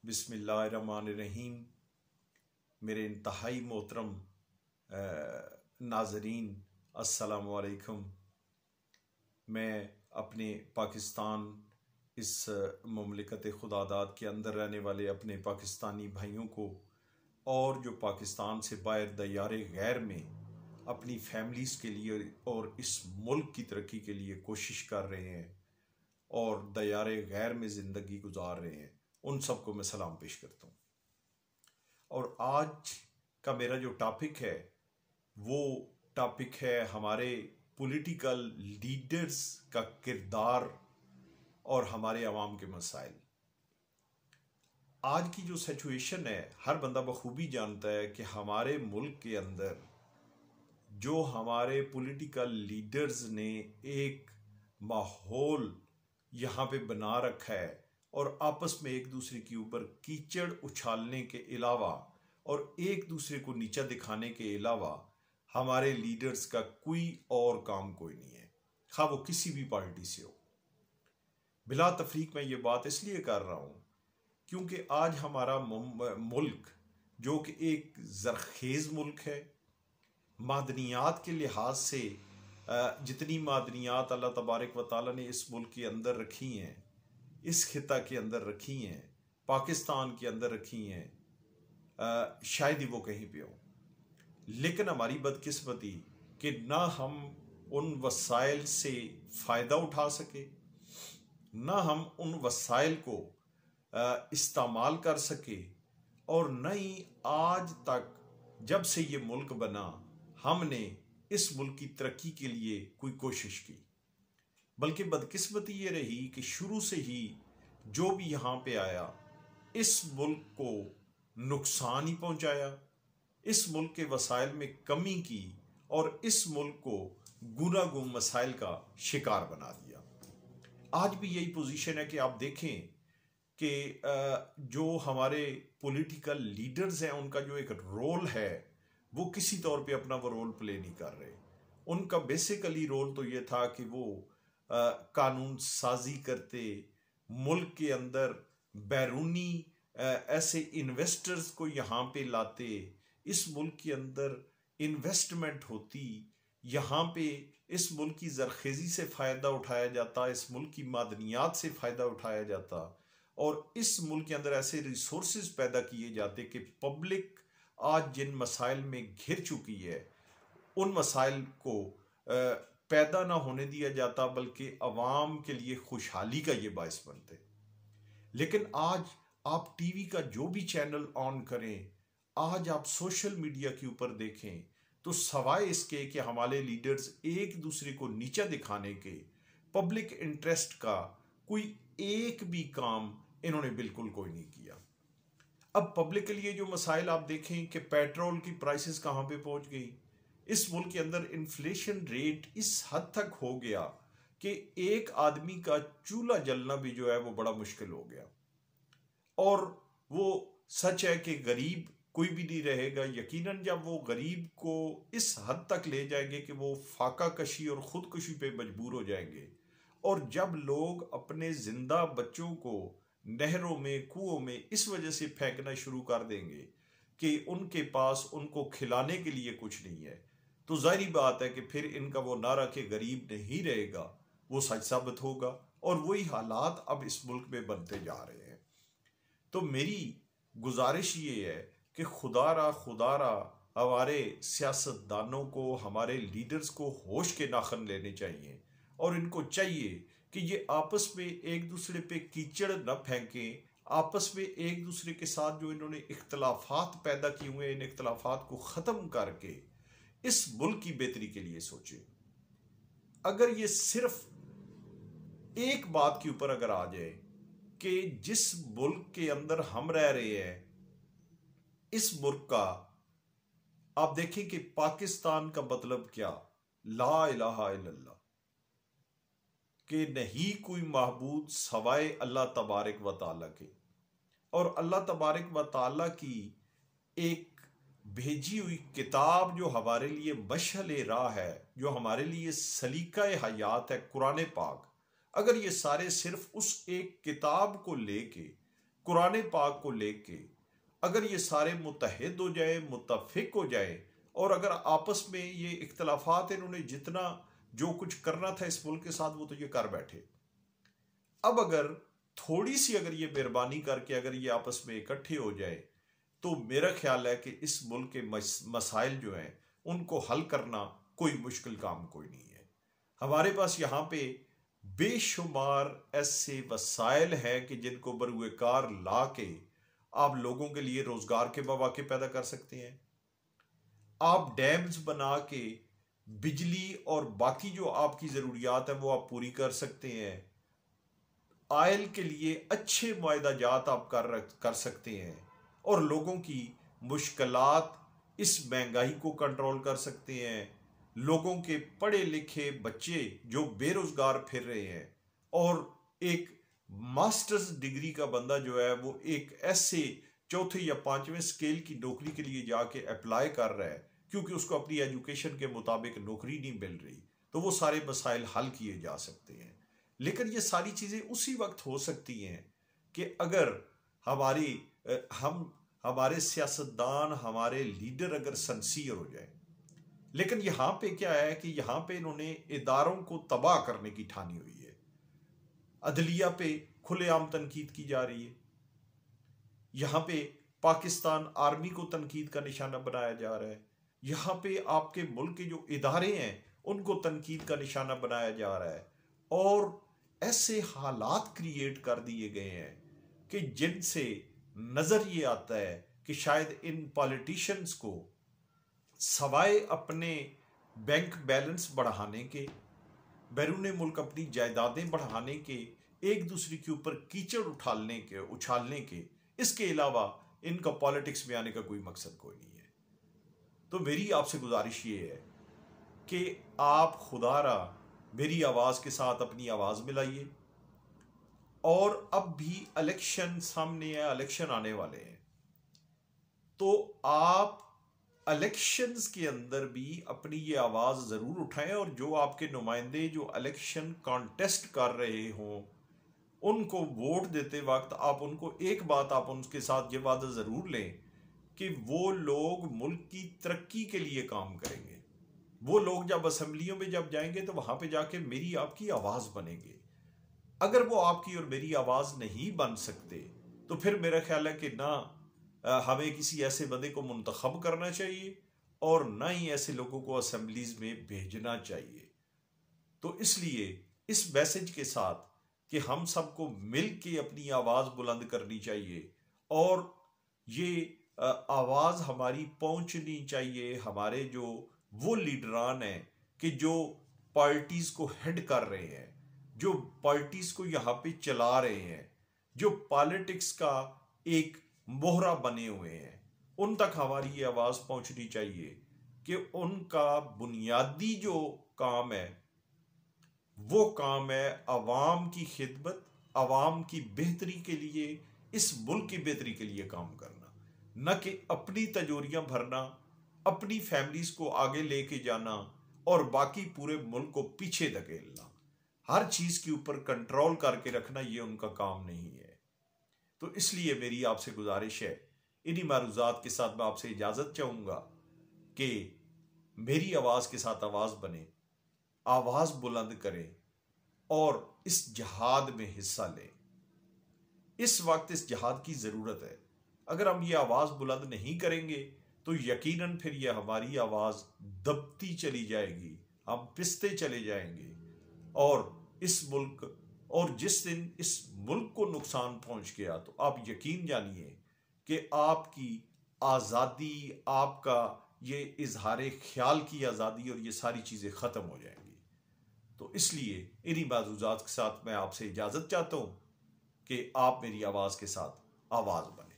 बिस्मिल्लाहिर्रहमानिर्रहीम। मेरे इंतहाई मोहतरम नाज़रीन, अस्सलामु अलैकुम। मैं अपने पाकिस्तान इस मुमलिकत खुदादाद के अंदर रहने वाले अपने पाकिस्तानी भाइयों को और जो पाकिस्तान से बाहर दयारे गैर में अपनी फैमिलीज़ के लिए और इस मुल्क की तरक्की के लिए कोशिश कर रहे हैं और दयारे गैर में ज़िंदगी गुजार रहे हैं, उन सबको मैं सलाम पेश करता हूँ। और आज का मेरा जो टॉपिक है वो टॉपिक है हमारे पॉलिटिकल लीडर्स का किरदार और हमारे अवाम के मसाइल। आज की जो सिचुएशन है, हर बंदा बखूबी जानता है कि हमारे मुल्क के अंदर जो हमारे पॉलिटिकल लीडर्स ने एक माहौल यहाँ पे बना रखा है और आपस में एक दूसरे के ऊपर कीचड़ उछालने के अलावा और एक दूसरे को नीचा दिखाने के अलावा हमारे लीडर्स का कोई और काम कोई नहीं है, खा वो किसी भी पार्टी से हो। बिला तफरीक मैं ये बात इसलिए कर रहा हूँ क्योंकि आज हमारा मुल्क जो कि एक ज़रखेज़ मुल्क है, मादनियात के लिहाज से जितनी मादनियात अल्लाह तबारक व तआला ने इस मुल्क के अंदर रखी हैं, इस खिता के अंदर रखी हैं, पाकिस्तान के अंदर रखी हैं, शायद ही वो कहीं पे हो। लेकिन हमारी बदकिस्मती कि ना हम उन वसाइल से फ़ायदा उठा सके, ना हम उन वसाइल को इस्तेमाल कर सके, और न ही आज तक जब से ये मुल्क बना हमने इस मुल्क की तरक्की के लिए कोई कोशिश की। बल्कि बदकिस्मती ये रही कि शुरू से ही जो भी यहाँ पे आया इस मुल्क को नुकसान ही पहुँचाया, इस मुल्क के वसाइल में कमी की और इस मुल्क को गुनागुम मसाइल का शिकार बना दिया। आज भी यही पोजीशन है कि आप देखें कि जो हमारे पॉलिटिकल लीडर्स हैं उनका जो एक रोल है वो किसी तौर पे अपना वो रोल प्ले नहीं कर रहे। उनका बेसिकली रोल तो ये था कि वो कानून साजी करते, मुल्क के अंदर बैरूनी ऐसे इन्वेस्टर्स को यहाँ पे लाते, इस मुल्क के अंदर इन्वेस्टमेंट होती, यहाँ पे इस मुल्क की ज़रखेज़ी से फ़ायदा उठाया जाता, इस मुल्क की मादनियात से फ़ायदा उठाया जाता और इस मुल्क के अंदर ऐसे रिसोर्सेज पैदा किए जाते कि पब्लिक आज जिन मसाइल में घिर चुकी है उन मसाइल को पैदा ना होने दिया जाता, बल्कि अवाम के लिए खुशहाली का ये बायस बनते। लेकिन आज आप टीवी का जो भी चैनल ऑन करें, आज आप सोशल मीडिया के ऊपर देखें तो सवाए इसके कि हमारे लीडर्स एक दूसरे को नीचा दिखाने के, पब्लिक इंटरेस्ट का कोई एक भी काम इन्होंने बिल्कुल कोई नहीं किया। अब पब्लिक के लिए जो मसाइल आप देखें कि पेट्रोल की प्राइसेस कहाँ पे पहुंच गई, इस मुल्क के अंदर इन्फ्लेशन रेट इस हद तक हो गया कि एक आदमी का चूल्हा जलना भी जो है वो बड़ा मुश्किल हो गया। और वो सच है कि गरीब कोई भी नहीं रहेगा। यकीनन जब वो गरीब को इस हद तक ले जाएंगे कि वो फाका कशी और खुदकुशी पे मजबूर हो जाएंगे, और जब लोग अपने जिंदा बच्चों को नहरों में, कुओं में इस वजह से फेंकना शुरू कर देंगे कि उनके पास उनको खिलाने के लिए कुछ नहीं है, तो जाहिर बात है कि फिर इनका वो नारा कि गरीब नहीं रहेगा वो सच साबित होगा। और वही हालात अब इस मुल्क में बनते जा रहे हैं। तो मेरी गुजारिश ये है कि खुदारा हमारे सियासतदानों को, हमारे लीडर्स को होश के नाखन लेने चाहिए और इनको चाहिए कि ये आपस में एक दूसरे पे कीचड़ न फेंकें, आपस में एक दूसरे के साथ जो इन्होंने इख्तलाफात पैदा किए हुए हैं इन इख्तलाफात को ख़त्म करके इस मुल्क की बेहतरी के लिए सोचें। अगर ये सिर्फ एक बात के ऊपर अगर आ जाए कि जिस मुल्क के अंदर हम रह रहे हैं, इस मुल्क का आप देखें कि पाकिस्तान का मतलब क्या, ला इलाहा इल्लल्लाह, कि नहीं कोई महबूद सवाए अल्लाह तबारक व तआला के, और अल्लाह तबारक व तआला की एक भेजी हुई किताब जो हमारे लिए मशअल राह है, जो हमारे लिए सलीका हयात है, कुरान पाक। अगर ये सारे सिर्फ उस एक किताब को लेके कुरान पाक को लेके अगर ये सारे मुत्तहिद हो जाए, मुत्तफिक हो जाए, और अगर आपस में ये इख्तलाफात इन्होंने जितना जो कुछ करना था इस मुल्क के साथ वो तो ये कर बैठे। अब अगर थोड़ी सी अगर ये मेहरबानी करके अगर ये आपस में इकट्ठे हो जाए तो मेरा ख्याल है कि इस मुल्क के मसाइल जो हैं उनको हल करना कोई मुश्किल काम कोई नहीं है। हमारे पास यहाँ पे बेशुमार ऐसे वसाइल हैं कि जिनको बरूए कार ला के आप लोगों के लिए रोजगार के मौके पैदा कर सकते हैं। आप डैम्स बना के बिजली और बाकी जो आपकी ज़रूरियात है वो आप पूरी कर सकते हैं। आयल के लिए अच्छे मुआहदा जात आप कर सकते हैं और लोगों की मुश्किलात, इस महंगाई को कंट्रोल कर सकते हैं। लोगों के पढ़े लिखे बच्चे जो बेरोजगार फिर रहे हैं और एक मास्टर्स डिग्री का बंदा जो है वो एक ऐसे चौथे या पांचवें स्केल की नौकरी के लिए जाके अप्लाई कर रहा है क्योंकि उसको अपनी एजुकेशन के मुताबिक नौकरी नहीं मिल रही, तो वो सारे मसाइल हल किए जा सकते हैं। लेकिन ये सारी चीज़ें उसी वक्त हो सकती हैं कि अगर हमारे सियासतदान, हमारे लीडर अगर सिंसियर हो जाए। लेकिन यहाँ पे क्या है कि यहाँ पे इन्होंने इदारों को तबाह करने की ठानी हुई है। अदलिया पे खुलेआम तनकीद की जा रही है। यहाँ पे पाकिस्तान आर्मी को तनकीद का निशाना बनाया जा रहा है। यहाँ पे आपके मुल्क के जो इदारे हैं उनको तनकीद का निशाना बनाया जा रहा है और ऐसे हालात क्रिएट कर दिए गए हैं कि जिनसे नजर ये आता है कि शायद इन पॉलिटिशियंस को सवाए अपने बैंक बैलेंस बढ़ाने के, बैरून मुल्क अपनी जायदादें बढ़ाने के, एक दूसरे के ऊपर कीचड़ उछालने के, इसके अलावा इनका पॉलिटिक्स में आने का कोई मकसद कोई नहीं है। तो मेरी आपसे गुजारिश ये है कि आप खुदारा मेरी आवाज़ के साथ अपनी आवाज़ मिलाइए। और अब भी इलेक्शन सामने है, इलेक्शन आने वाले हैं, तो आप इलेक्शंस के अंदर भी अपनी ये आवाज़ ज़रूर उठाएं और जो आपके नुमाइंदे जो इलेक्शन कॉन्टेस्ट कर रहे हों उनको वोट देते वक्त आप उनको एक बात आप उनके साथ ये वादा ज़रूर लें कि वो लोग मुल्क की तरक्की के लिए काम करेंगे। वो लोग जब असम्बलियों में जब जाएंगे तो वहाँ पे जाके मेरी आपकी आवाज़ बनेंगे। अगर वो आपकी और मेरी आवाज़ नहीं बन सकते तो फिर मेरा ख्याल है कि ना हमें किसी ऐसे बंदे को मुंतखब करना चाहिए और ना ही ऐसे लोगों को असम्बलीज में भेजना चाहिए। तो इसलिए इस मैसेज के साथ कि हम सबको मिल के अपनी आवाज़ बुलंद करनी चाहिए और ये आवाज़ हमारी पहुंचनी चाहिए हमारे जो वो लीडरान हैं कि जो पार्टीज को हेड कर रहे हैं, जो पार्टीज को यहाँ पे चला रहे हैं, जो पॉलिटिक्स का एक मोहरा बने हुए हैं, उन तक हमारी ये आवाज़ पहुंचनी चाहिए कि उनका बुनियादी जो काम है वो काम है अवाम की खिदमत, अवाम की बेहतरी के लिए, इस मुल्क की बेहतरी के लिए काम करना, न कि अपनी तजोरियां भरना, अपनी फैमिलीज को आगे लेके जाना और बाकी पूरे मुल्क को पीछे धकेलना, हर चीज के ऊपर कंट्रोल करके रखना, ये उनका काम नहीं है। तो इसलिए मेरी आपसे गुजारिश है, इन्हीं मारूजात के साथ मैं आपसे इजाजत चाहूंगा कि मेरी आवाज के साथ आवाज बने, आवाज बुलंद करें और इस जहाद में हिस्सा लें। इस वक्त इस जहाद की जरूरत है। अगर हम ये आवाज बुलंद नहीं करेंगे तो यकीनन फिर ये हमारी आवाज दबती चली जाएगी, हम पिसते चले जाएंगे और इस मुल्क, और जिस दिन इस मुल्क को नुकसान पहुंच गया तो आप यकीन जानिए कि आपकी आज़ादी, आपका ये इजहार ख्याल की आज़ादी और ये सारी चीज़ें ख़त्म हो जाएंगी। तो इसलिए इन्हीं माज़ूजात के साथ मैं आपसे इजाज़त चाहता हूँ कि आप मेरी आवाज़ के साथ आवाज़ बने।